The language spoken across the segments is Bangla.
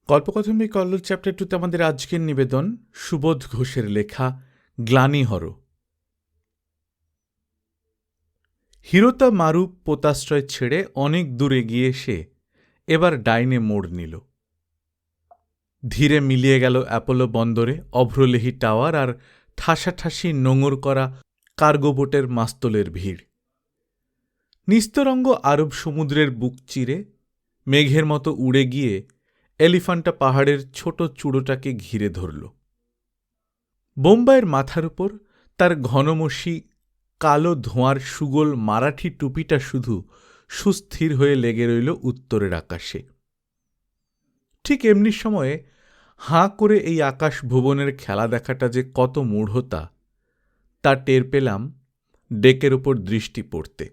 কল্পকথম্বী কল্লোল চ্যাপ্টার 2তে আমাদের আজকের নিবেদন সুবোধ ঘোষের লেখা গ্লানিহর। হিরোতা মারু পোতাশ্রয় ছেড়ে অনেক দূর এগিয়ে এসে এবার ডাইনে মোড় নিল। ধীরে মিলিয়ে গেল অ্যাপোলো বন্দরে অভ্রলেহি টাওয়ার আর ঠাসাঠাসি নোঙর করা কার্গোবোটের মাস্তলের ভিড়। নিস্তরঙ্গ আরব সমুদ্রের বুক চিরে মেঘের মতো উড়ে গিয়ে এলিফ্যান্টা পাহাড়ের ছোট চূড়োটাকে ঘিরে ধরল। বোম্বাইয়ের মাথার উপর তার ঘনমসি কালো ধোঁয়ার সুগোল মারাঠি টুপিটা শুধু সুস্থির হয়ে লেগে রইল উত্তরের আকাশে। ঠিক এমনি সময়ে হাঁ করে এই আকাশ ভুবনের খেলা দেখাটা যে কত মূঢ়তা তা টের পেলাম ডেকের ওপর দৃষ্টি পড়তে।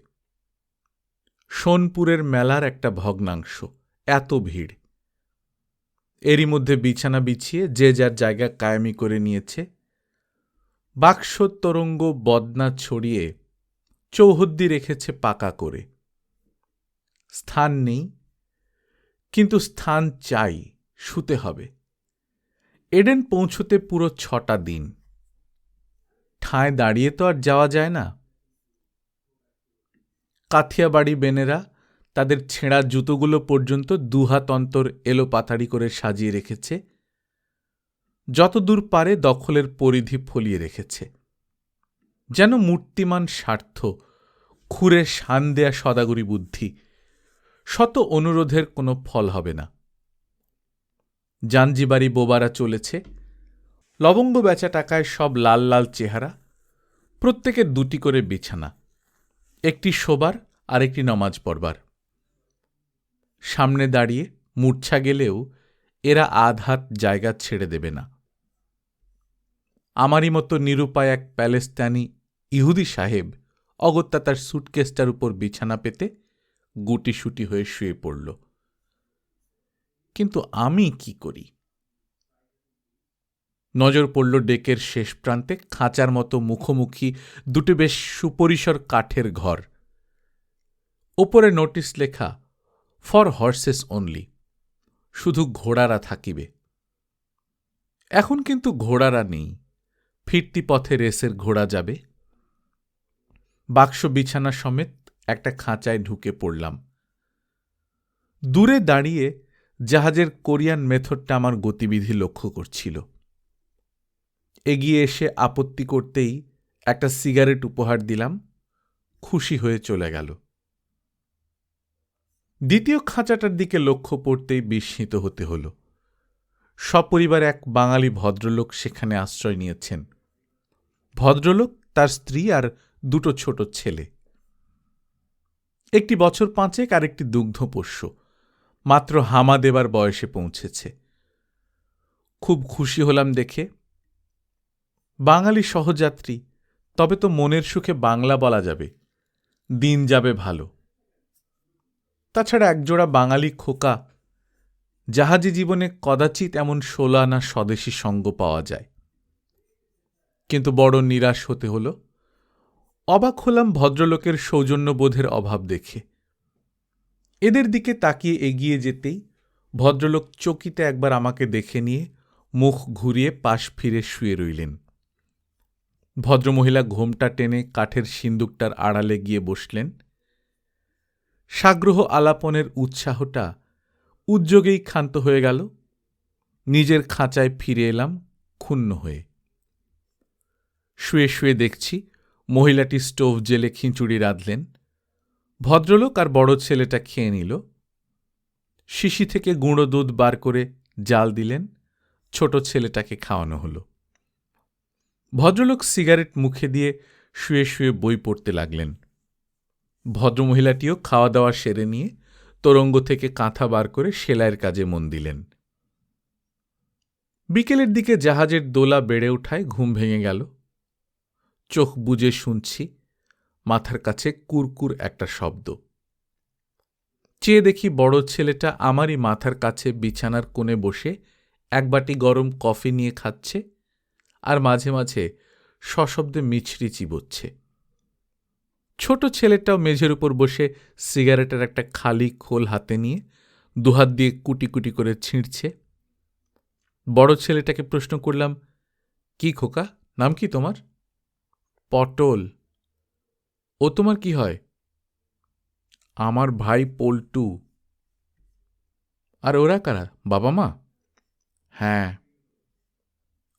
সোনপুরের মেলার একটা ভগ্নাংশ, এত ভিড়। এরই মধ্যে বিছানা বিছিয়ে যে যার জায়গা কায়েমি করে নিয়েছে। বাক্স তরঙ্গ বদনা ছড়িয়ে চৌহদ্দি রেখেছে পাকা করে। স্থান নেই, কিন্তু স্থান চাই, শুতে হবে। এডেন পৌঁছতে পুরো 6টা দিন। ঠায় দাঁড়িয়ে তো আর যাওয়া যায় না। কাথিয়াবাড়ি বেনেরা তাদের ছেঁড়া জুতোগুলো পর্যন্ত 2 হাত অন্তর এলো পাতাড়ি করে সাজিয়ে রেখেছে। যতদূর পারে দখলের পরিধি ফলিয়ে রেখেছে। যেন মূর্তিমান স্বার্থ, খুঁড়ে শান দেয়া সদাগরি বুদ্ধি। শত অনুরোধের কোনো ফল হবে না। জাঞ্জিবারি বোবারা চলেছে। লবঙ্গ বেচা টাকায় সব লাল লাল চেহারা। প্রত্যেকের 2টি করে বিছানা, একটি শোবার আর একটি নমাজ পড়বার। সামনে দাঁড়িয়ে মূর্ছা গেলেও এরা আধ হাত জায়গা ছেড়ে দেবে না। আমারই মতো নিরুপায় এক প্যালেস্তানি ইহুদি সাহেব অগত্যা তার সুটকেসটার উপর বিছানা পেতে গুটিসুটি হয়ে শুয়ে পড়ল। কিন্তু আমি কি করি? নজর পড়ল ডেকের শেষ প্রান্তে খাঁচার মতো মুখোমুখি 2টি বেশ সুপরিসর কাঠের ঘর। ওপরে নোটিশ লেখা, ফর হর্সেস অনলি, শুধু ঘোড়ারা থাকিবে। এখন কিন্তু ঘোড়ারা নেই, ফিরতি পথে রেসের ঘোড়া যাবে। বাক্স বিছানা সমেত একটা খাঁচায় ঢুকে পড়লাম। দূরে দাঁড়িয়ে জাহাজের কোরিয়ান মেথডটা আমার গতিবিধি লক্ষ্য করছিল। এগিয়ে এসে আপত্তি করতেই একটা সিগারেট উপহার দিলাম, খুশি হয়ে চলে গেল। দ্বিতীয় খাঁচাটার দিকে লক্ষ্য পড়তেই বিস্মিত হতে হল। সপরিবার এক বাঙালি ভদ্রলোক সেখানে আশ্রয় নিয়েছেন। ভদ্রলোক, তার স্ত্রী আর 2টো ছোট ছেলে। একটি বছর 5 আর একটি দুগ্ধপোষ্য, মাত্র হামা দেবার বয়সে পৌঁছেছে। খুব খুশি হলাম দেখে। বাঙালি সহযাত্রী, তবে তো মনের সুখে বাংলা বলা যাবে, দিন যাবে ভালো। তাছাড়া একজোড়া বাঙালি খোকা, জাহাজী জীবনে কদাচিৎ এমন 16 আনা স্বদেশী সঙ্গ পাওয়া যায়। কিন্তু বড় নিরাশ হতে হল। অবাক হলাম ভদ্রলোকের সৌজন্যবোধের অভাব দেখে। এদের দিকে তাকিয়ে এগিয়ে যেতেই ভদ্রলোক চকিতে একবার আমাকে দেখে নিয়ে মুখ ঘুরিয়ে পাশ ফিরে শুয়ে রইলেন। ভদ্রমহিলা ঘোমটা টেনে কাঠের সিন্দুকটার আড়ালে গিয়ে বসলেন। সাগ্রহ আলাপনের উৎসাহটা উদ্যোগেই ক্ষান্ত হয়ে গেল। নিজের খাঁচায় ফিরে এলাম ক্ষুণ্ণ হয়ে। শুয়ে শুয়ে দেখছি মহিলাটি স্টোভ জেলে খিঁচুড়ি রাঁধলেন। ভদ্রলোক আর বড় ছেলেটা খেয়ে নিল। শিশি থেকে গুঁড়ো দুধ বার করে জাল দিলেন, ছোট ছেলেটাকে খাওয়ানো হল। ভদ্রলোক সিগারেট মুখে দিয়ে শুয়ে শুয়ে বই পড়তে লাগলেন। ভদ্রমহিলাটিও খাওয়া দাওয়া সেরে নিয়ে তোরঙ্গ থেকে কাঁথা বার করে সেলাইয়ের কাজে মন দিলেন। বিকেলের দিকে জাহাজের দোলা বেড়ে ওঠায় ঘুম ভেঙে গেল। চোখ বুজে শুনছি মাথার কাছে কুরকুর একটা শব্দ। চেয়ে দেখি বড় ছেলেটা আমারই মাথার কাছে বিছানার কোণে বসে এক বাটি গরম কফি নিয়ে খাচ্ছে আর মাঝে মাঝে সশব্দে মিছরি চিবোচ্ছে। ছোট ছেলেটাও মেঝের উপর বসে সিগারেটের একটা খালি খোল হাতে নিয়ে 2 হাত দিয়ে কুটি কুটি করে ছিঁড়ছে। বড় ছেলেটাকে প্রশ্ন করলাম, কি খোকা, নাম কি তোমার? পটল। ও তোমার কি হয়? আমার ভাই পল্টু। আর ওরা কারা, বাবা মা? হ্যাঁ।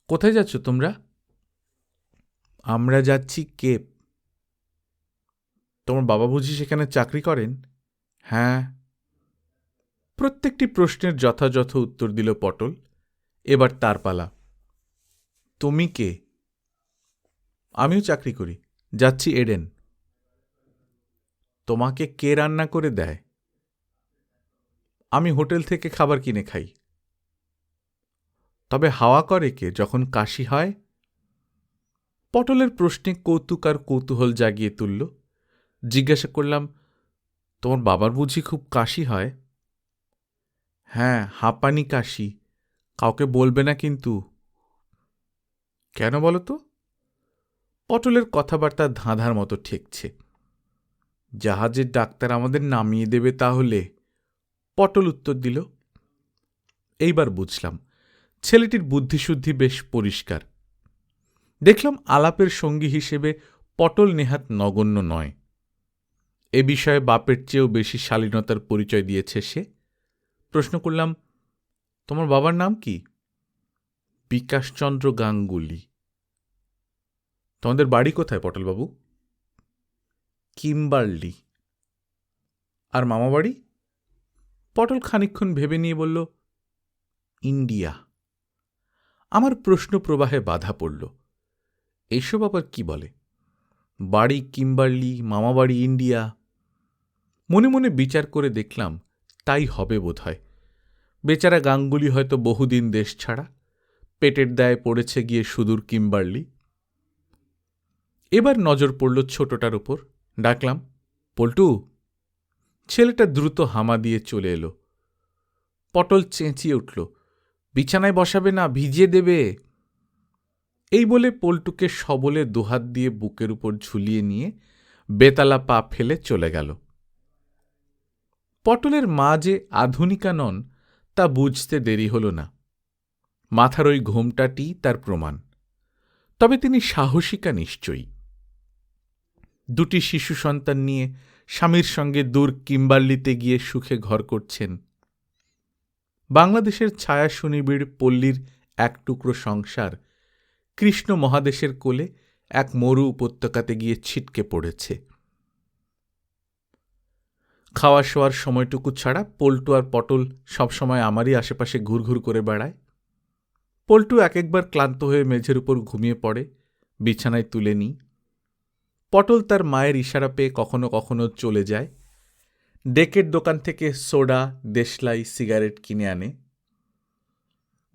কোথায় যাচ্ছ তোমরা? আমরা যাচ্ছি কেপ। তোমার বাবা বুঝি সেখানে চাকরি করেন? হ্যাঁ। প্রত্যেকটি প্রশ্নের যথাযথ উত্তর দিল পটল। এবার তার পালা। তুমি কে? আমিও চাকরি করি, যাচ্ছি এডেন। তোমাকে কে রান্না করে দেয়? আমি হোটেল থেকে খাবার কিনে খাই। তবে হাওয়া করে কে যখন কাশি হয়? পটলের প্রশ্নে কৌতুক আর কৌতূহল জাগিয়ে তুলল। জিজ্ঞাসা করলাম, তোমার বাবার বুঝি খুব কাশি হয়? হ্যাঁ, হাঁপানি কাশি। কাউকে বলবে না কিন্তু। কেন বলো তো? পটলের কথাবার্তা ধাঁধার মতো ঠেকছে। জাহাজের ডাক্তার আমাদের নামিয়ে দেবে তাহলে। পটল উত্তর দিল। এইবার বুঝলাম ছেলেটির বুদ্ধিশুদ্ধি বেশ পরিষ্কার। দেখলাম আলাপের সঙ্গী হিসেবে পটল নেহাত নগণ্য নয়। এ বিষয়ে বাপের চেয়েও বেশি শালীনতার পরিচয় দিয়েছে সে। প্রশ্ন করলাম, তোমার বাবার নাম কি? বিকাশচন্দ্র গাঙ্গুলি। তোমাদের বাড়ি কোথায় পটলবাবু? কিম্বার্লি। আর মামা বাড়ি? পটল খানিকক্ষণ ভেবে নিয়ে বলল, ইন্ডিয়া। আমার প্রশ্ন প্রবাহে বাধা পড়ল। এসব আবার কি বলে? বাড়ি কিম্বার্লি, মামাবাড়ি ইন্ডিয়া। মনে মনে বিচার করে দেখলাম তাই হবে বোধহয়। বেচারা গাঙ্গুলি হয়তো বহুদিন দেশ ছাড়া, পেটের দায়ে পড়েছে গিয়ে সুদূর কিম্বার্লি। এবার নজর পড়ল ছোটটার উপর। ডাকলাম, পল্টু। ছেলেটা দ্রুত হামা দিয়ে চলে এলো। পটল চেঁচিয়ে উঠল, বিছানায় বসাবে না, ভিজিয়ে দেবে। এই বলে পল্টুকে সবলে দুহাত দিয়ে বুকের উপর ঝুলিয়ে নিয়ে বেতালা পা ফেলে চলে গেল। পটলের মা যে আধুনিকা নন তা বুঝতে দেরি হল না। মাথার ওই ঘোমটাটি তার প্রমাণ। তবে তিনি সাহসিকা নিশ্চয়ই। দুটি শিশু সন্তান নিয়ে স্বামীর সঙ্গে দূর কিম্বার্লিতে গিয়ে সুখে ঘর করছেন। বাংলাদেশের ছায়া সুনিবিড় পল্লীর এক টুকরো সংসার কৃষ্ণ মহাদেশের কোলে এক মরু উপত্যকাতে গিয়ে ছিটকে পড়েছে। খাওয়া শোয়ার সময়টুকু ছাড়া পল্টু আর পটল সবসময় আমারই আশেপাশে ঘুরঘুর করে বেড়ায়। পল্টু এক একবার ক্লান্ত হয়ে মেঝের উপর ঘুমিয়ে পড়ে, বিছানায় তুলে নিই। পটল তার মায়ের ইশারা পেয়ে কখনো কখনো চলে যায়। ডেকের দোকান থেকে সোডা, দেশলাই, সিগারেট কিনে আনে।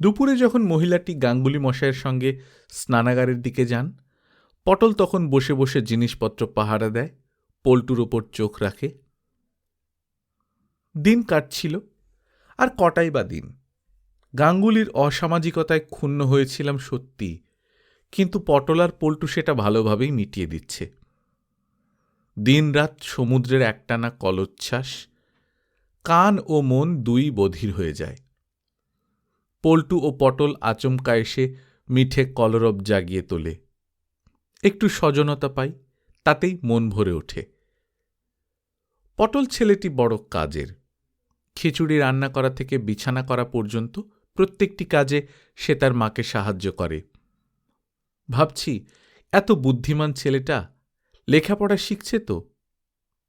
দুপুরে যখন মহিলাটি গাঙ্গুলি মশাইয়ের সঙ্গে স্নানাগারের দিকে যান, পটল তখন বসে বসে জিনিসপত্র পাহারা দেয়, পল্টুর ওপর চোখ রাখে। দিন কাটছিল, আর কটাই বা দিন। গাঙ্গুলির অসামাজিকতায় ক্ষুণ্ণ হয়েছিলাম সত্যি, কিন্তু পটল আর পল্টু সেটা ভালোভাবেই মিটিয়ে দিচ্ছে। দিনরাত সমুদ্রের একটানা কলোচ্ছ্বাস, কান ও মন দুই বধির হয়ে যায়। পল্টু ও পটল আচমকা এসে মিঠে কলরব জাগিয়ে তোলে। একটু সজনতা পাই, তাতেই মন ভরে ওঠে। পটল ছেলেটি বড় কাজের। খিচুড়ি রান্না করা থেকে বিছানা করা পর্যন্ত প্রত্যেকটি কাজে সে তার মাকে সাহায্য করে। ভাবছি, এত বুদ্ধিমান ছেলেটা লেখাপড়া শিখছে তো,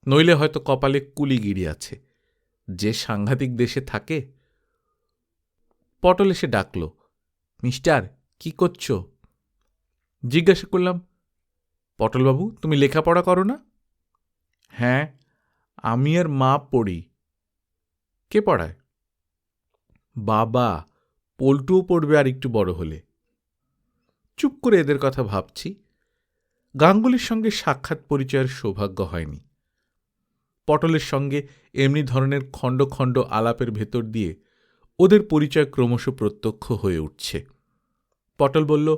নইলে হয়তো কপালে কুলিগিরি আছে। যে সাংঘাতিক দেশে থাকে। পটল এসে ডাকল, মিস্টার, কি করছ? জিজ্ঞাসা করলাম, পটলবাবু, তুমি লেখাপড়া করো না? হ্যাঁ, আমি আর মা পড়ি। কে পড়ায়? বাবা। পল্টুও পড়বে আর একটু বড় হলে। চুপ করে এদের কথা ভাবছি। গাঙ্গুলির সঙ্গে সাক্ষাৎ পরিচয়ের সৌভাগ্য হয়নি। পটলের সঙ্গে এমনি ধরনের খণ্ড খণ্ড আলাপের ভেতর দিয়ে ওদের পরিচয় ক্রমশ প্রত্যক্ষ হয়ে উঠছে। পটল বলল,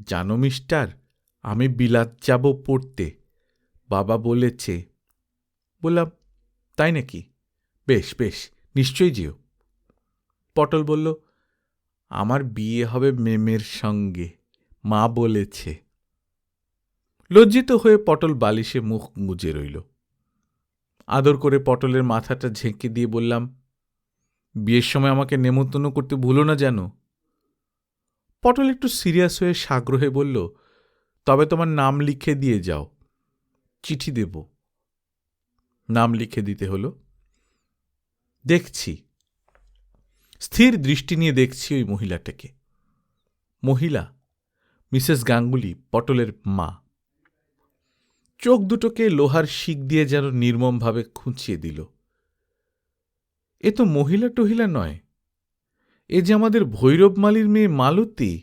জানো মিস্টার, আমি বিলাত যাব পড়তে, বাবা বলেছে। বললাম, তাই নাকি? বেশ বেশ, নিশ্চয়ই যেও। পটল বলল, আমার বিয়ে হবে মেমের সঙ্গে, মা বলেছে। লজ্জিত হয়ে পটল বালিশে মুখ গুজে রইল। আদর করে পটলের মাথাটা ঝেঁকে দিয়ে বললাম, বিয়ের সময় আমাকে নেমন্তন্ন করতে ভুলো না যেন। পটল একটু সিরিয়াস হয়ে সাগ্রহে বলল, তবে তোমার নাম লিখে দিয়ে যাও, চিঠি দেব। নাম লিখে দিতে হলো। দেখছি, স্থির দৃষ্টি নিয়ে দেখছি ওই মহিলাটাকে। মহিলা মিসেস গাঙ্গুলি, পটলের মা। চোখ দুটোকে লোহার শিক দিয়ে যেন নির্মমভাবে খুঁচিয়ে দিল। এ তো মহিলা টহিলা নয়, এ যে আমাদের ভৈরবমালির মেয়ে মালতী।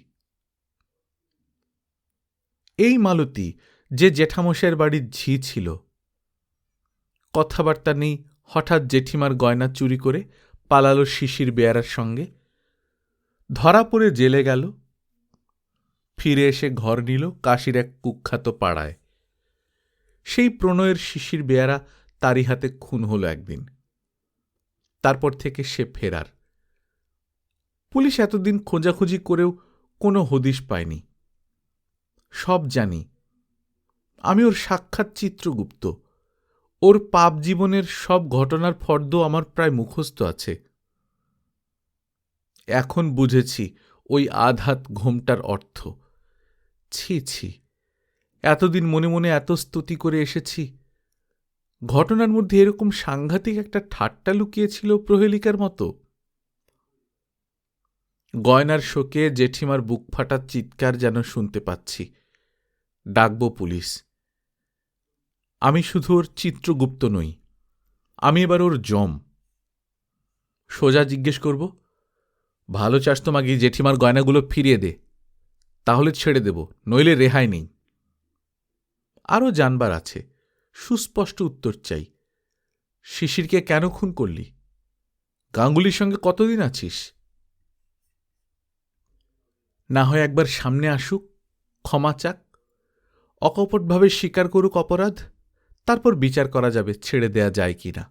এই মালতী যে জেঠামশাইয়ের বাড়ির ঝি ছিল। কথাবার্তা নেই, হঠাৎ জেঠিমার গয়না চুরি করে পালালো শিশির বেয়ারার সঙ্গে। ধরা পড়ে জেলে গেল, ফিরে এসে ঘর নিল কাশীর এক কুখ্যাত পাড়ায়। সেই প্রণয়ের শিশির বেয়ারা তারই হাতে খুন হল একদিন। তারপর থেকে সে ফেরার। পুলিশ এতদিন খোঁজাখুঁজি করেও কোনো হদিশ পায়নি। সব জানি, আমি ওর সাক্ষাৎ চিত্রগুপ্ত। ওর পাপ জীবনের সব ঘটনার ফর্দ আমার প্রায় মুখস্থ আছে। এখন বুঝেছি ওই আধাত ঘোমটার অর্থ। ছি ছি, এতদিন মনে মনে এত স্তুতি করে এসেছি, ঘটনার মধ্যে এরকম সাংঘাতিক একটা ঠাট্টা লুকিয়েছিল প্রহেলিকার মতো। গয়নার শোকে জেঠিমার বুক ফাটার চিৎকার যেন শুনতে পাচ্ছি। ডাকব পুলিশ। আমি শুধু ওর চিত্রগুপ্ত নই, আমি এবার ওর জম। সোজা জিজ্ঞেস করব, ভালো চাস তো মাগি জেঠিমার গয়নাগুলো ফিরিয়ে দে, তাহলে ছেড়ে দেব, নইলে রেহাই নেই। আরও জানবার আছে, সুস্পষ্ট উত্তর চাই। শিশিরকে কেন খুন করলি? গাঙ্গুলির সঙ্গে কতদিন আছিস? না হয় একবার সামনে আসুক, ক্ষমা চাক, অকপটভাবে স্বীকার করুক অপরাধ, তারপর বিচার করা যাবে ছেড়ে দেয়া যায় কি না।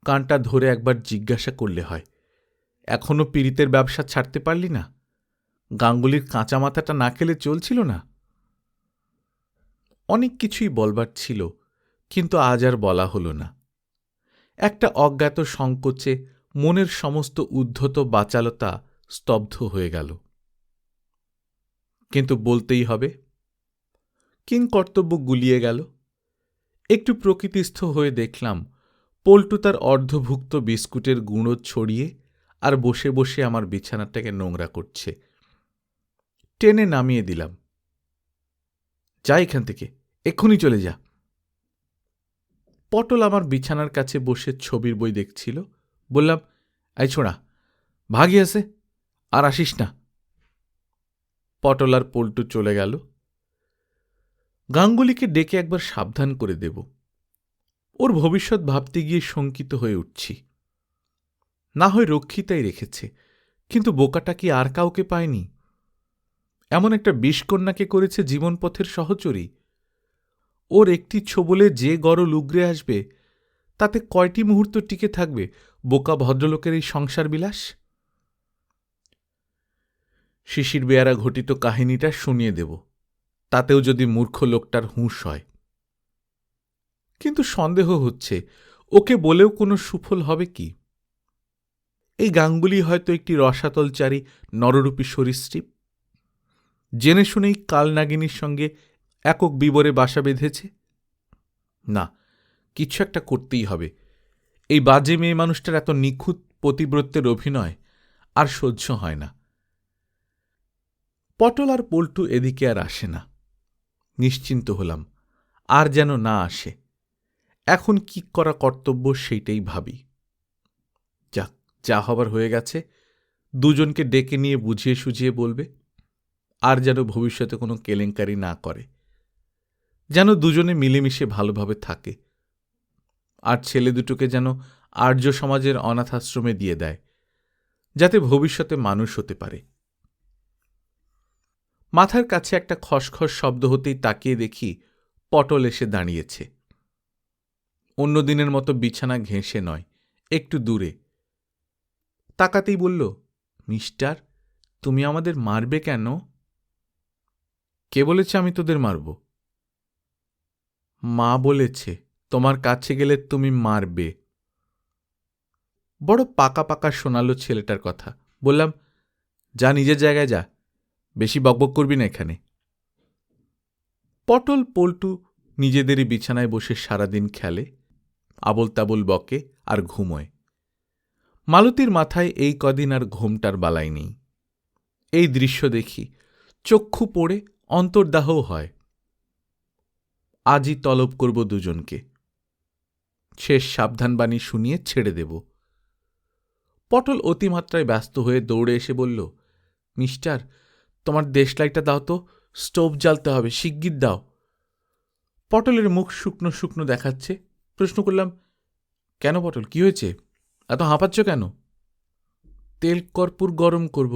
কানটা ধরে একবার জিজ্ঞাসা করলে হয়, এখনো পীড়িতের ব্যবসা ছাড়তে পারলি না? গাঙ্গুলির কাঁচা মাথাটা না খেলে চলছিল না? অনেক কিছুই বলবার ছিল, কিন্তু আজ আর বলা হল না। একটা অজ্ঞাত সংকোচে মনের সমস্ত উদ্ধত বাচালতা স্তব্ধ হয়ে গেল। কিন্তু বলতেই হবে। কিংকর্তব্য গুলিয়ে গেল। একটু প্রকৃতিস্থ হয়ে দেখলাম পল্টু তার অর্ধভুক্ত বিস্কুটের গুঁড়ো ছড়িয়ে আর বসে বসে আমার বিছানাটাকে নোংরা করছে। টেনে নামিয়ে দিলাম। যা এখান থেকে, এক্ষুনি চলে যা। পটল আমার বিছানার কাছে বসে ছবির বই দেখছিল। বললাম, এই ছোঁড়া, ভাগি আছে, আর আসিস না। পটল আর পল্টু চলে গেল। গাঙ্গুলিকে ডেকে একবার সাবধান করে দেব। ওর ভবিষ্যৎ ভাবতে গিয়ে শঙ্কিত হয়ে উঠছি। না হয় রক্ষিতাই রেখেছে, কিন্তু বোকাটা কি আর কাউকে পায়নি? এমন একটা বিষকন্যাকে করেছে জীবনপথের সহচরী। ওর একটি ছোবলে যে গরল উগরে আসবে, তাতে কয়টি মুহূর্ত টিকে থাকবে বোকা ভদ্রলোকের এই সংসার বিলাস? শিশির বেয়ারা ঘটিত কাহিনীটা শুনিয়ে দেব, তাতেও যদি মূর্খ লোকটার হুঁশ হয়। কিন্তু সন্দেহ হচ্ছে, ওকে বলেও কোনো সুফল হবে কি? এই গাঙ্গুলি হয়তো একটি রসাতলচারী নররূপী সরীসৃপ, জেনে শুনেই কালনাগিনীর সঙ্গে একক বিবরে বাসা বেঁধেছে। না, কিছু একটা করতেই হবে। এই বাজে মেয়ে মানুষটার এত নিখুঁত পতিব্রত্যের অভিনয় আর সহ্য হয় না। পটল আর পল্টু এদিকে আর আসে না। নিশ্চিন্ত হলাম, আর যেন না আসে। এখন কি করা কর্তব্য সেইটাই ভাবি। যাক, যা হবার হয়ে গেছে, দুজনকে ডেকে নিয়ে বুঝিয়ে সুঝিয়ে বলবে, আর যেন ভবিষ্যতে কোনো কেলেঙ্কারি না করে, যেন দুজনে মিলেমিশে ভালোভাবে থাকে। আর ছেলে দুটোকে যেন আর্য সমাজের অনাথাশ্রমে দিয়ে দেয়, যাতে ভবিষ্যতে মানুষ হতে পারে। মাথার কাছে একটা খসখস শব্দ হতেই তাকিয়ে দেখি পটল এসে দাঁড়িয়েছে। অন্য দিনের মতো বিছানা ঘেঁষে নয়, একটু দূরে। তাকাতেই বলল, মিস্টার, তুমি আমাদের মারবে কেন? কে বলেছে আমি তোদের মারব? মা বলেছে তোমার কাছে গেলে তুমি মারবে। বড় পাকা পাকা শোনালো ছেলেটার কথা। বললাম, যা নিজের জায়গায় যা, বেশি বকবক করবি না এখানে। পটল পল্টু নিজেদেরই বিছানায় বসে সারাদিন খেলে, আবল তাবল বকে আর ঘুমোয়। মালতীর মাথায় এই কদিন আর ঘুমটার বালাই নেই। এই দৃশ্য দেখি, চক্ষু পড়ে অন্তর্দাহও হয়। আজই তলব করব দুজনকে, শেষ সাবধানবাণী শুনিয়ে ছেড়ে দেব। পটল অতিমাত্রায় ব্যস্ত হয়ে দৌড়ে এসে বলল, মিস্টার, তোমার দেশলাইটা দাও তো, স্টোভ জ্বালতে হবে, শিগগির দাও। পটলের মুখ শুকনো শুকনো দেখাচ্ছে। প্রশ্ন করলাম, কেন পটল, কি হয়েছে? এত হাঁপাচ্ছ কেন? তেল কর্পূর গরম করব,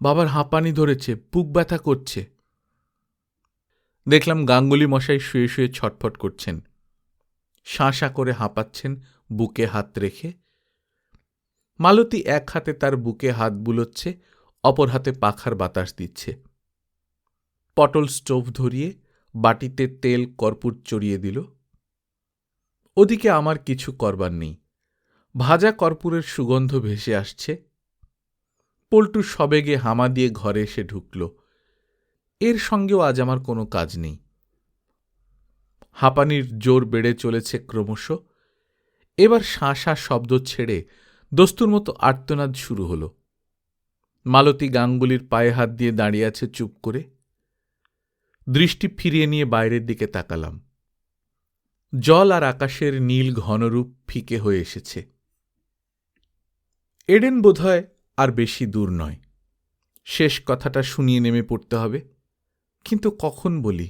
বাবার হাঁপানি ধরেছে, বুক ব্যথা করছে। দেখলাম গাঙ্গুলি মশাই শুয়ে শুয়ে ছটফট করছেন, শাঁসা করে হাঁপাচ্ছেন বুকে হাত রেখে। মালতী এক হাতে তার বুকে হাত বুলোচ্ছে, অপর হাতে পাখার বাতাস দিচ্ছে। পটল স্টোভ ধরিয়ে বাটিতে তেল কর্পূর চড়িয়ে দিল। ওদিকে আমার কিছু করবার নেই, ভাজা কর্পূরের সুগন্ধ ভেসে আসছে। পল্টু সবেগে হামা দিয়ে ঘরে এসে ঢুকল। এর সঙ্গেও আজ আমার কোনো কাজ নেই। হাঁপানির জোর বেড়ে চলেছে ক্রমশ। এবার শাঁসা শব্দ ছেড়ে দস্তুর মতো আর্তনাদ শুরু হল। মালতী গাঙ্গুলির পায়ে হাত দিয়ে দাঁড়িয়ে আছে চুপ করে। দৃষ্টি ফিরিয়ে নিয়ে বাইরের দিকে তাকালাম। জল আর আকাশের নীল ঘনরূপ ফিকে হয়ে এসেছে। এডেন বোধহয় আর বেশি দূর নয়। শেষ কথাটা শুনিয়ে নেমে পড়তে হবে, কিন্তু কখন বলি?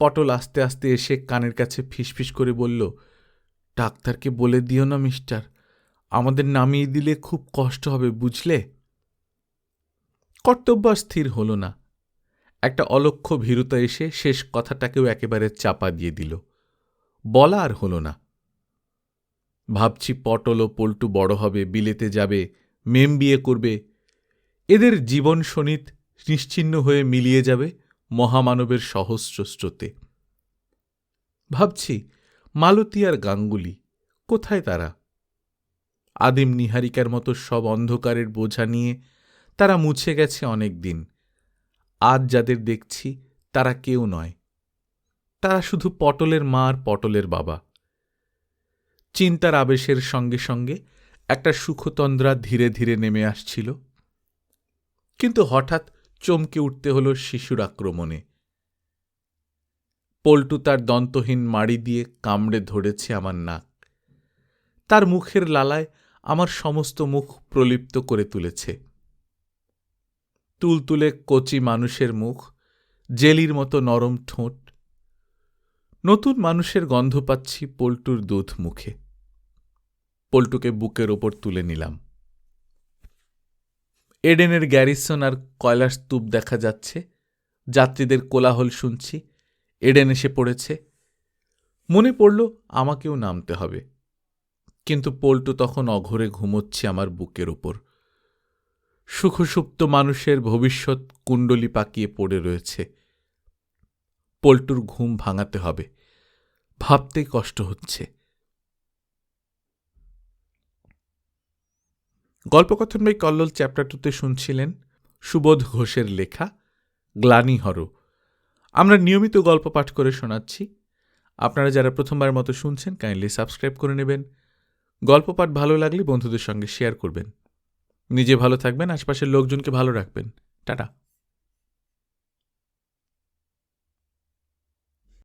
পটল আস্তে আস্তে এসে কানের কাছে ফিসফিস করে বলল, ডাক্তারকে বলে দিও না মিস্টার, আমাদের নামিয়ে দিলে খুব কষ্ট হবে, বুঝলে? কর্তব্য স্থির হল না। একটা অলক্ষ্য ভীরুতা এসে শেষ কথাটাকেও একেবারে চাপা দিয়ে দিল। বলা আর হল না। ভাবছি পটল ও পল্টু বড় হবে, বিলেতে যাবে, মেম বিয়ে করবে, এদের জীবন শোণিত নিশ্চিহ্ন হয়ে মিলিয়ে যাবে মহামানবের সহস্র স্রোতে। ভাবছি মালতী আর গাঙ্গুলি কোথায় তারা? আদিম নিহারিকার মতো সব অন্ধকারের বোঝা নিয়ে তারা মুছে গেছে অনেক দিন। আজ যাদের দেখছি তারা কেউ নয়, তারা শুধু পটলের মা আর পটলের বাবা। চিন্তার আবেশের সঙ্গে সঙ্গে একটা সুখতন্দ্রা ধীরে ধীরে নেমে আসছিল, কিন্তু হঠাৎ চমকে উঠতে হল শিশুর আক্রমণে। পল্টু তার দন্তহীন মাড়ি দিয়ে কামড়ে ধরেছে আমার নাক। তার মুখের লালায় আমার সমস্ত মুখ প্রলিপ্ত করে তুলেছে। তুলতুলে কচি মানুষের মুখ, জেলির মতো নরম ঠোঁট। নতুন মানুষের গন্ধ পাচ্ছি পল্টুর দুধ মুখে। পল্টুকে বুকের ওপর তুলে নিলাম। এডেনের গ্যারিসন আর কয়লার স্তূপ দেখা যাচ্ছে। যাত্রীদের কোলাহল শুনছি। এডেন এসে পড়েছে। মনে পড়ল আমাকেও নামতে হবে, কিন্তু পল্টু তখন অঘরে ঘুমোচ্ছে আমার বুকের ওপর। সুখসুপ্ত মানুষের ভবিষ্যৎ কুণ্ডলি পাকিয়ে পড়ে রয়েছে। পল্টুর ঘুম ভাঙাতে হবে, ভাবতেই কষ্ট হচ্ছে। গল্পকথন বাই কল্লোল চ্যাপ্টার 2-তে শুনছিলেন সুবোধ ঘোষের লেখা গ্লানিহর। আমরা নিয়মিত গল্প পাঠ করে শোনাচ্ছি। আপনারা যারা প্রথমবার মতো শুনছেন, কাইন্ডলি সাবস্ক্রাইব করে নেবেন। গল্প পাঠ ভালো লাগলে বন্ধুদের সঙ্গে শেয়ার করবেন। নিজে ভালো থাকবেন, আশপাশের লোকজনকে ভালো রাখবেন। টাটা।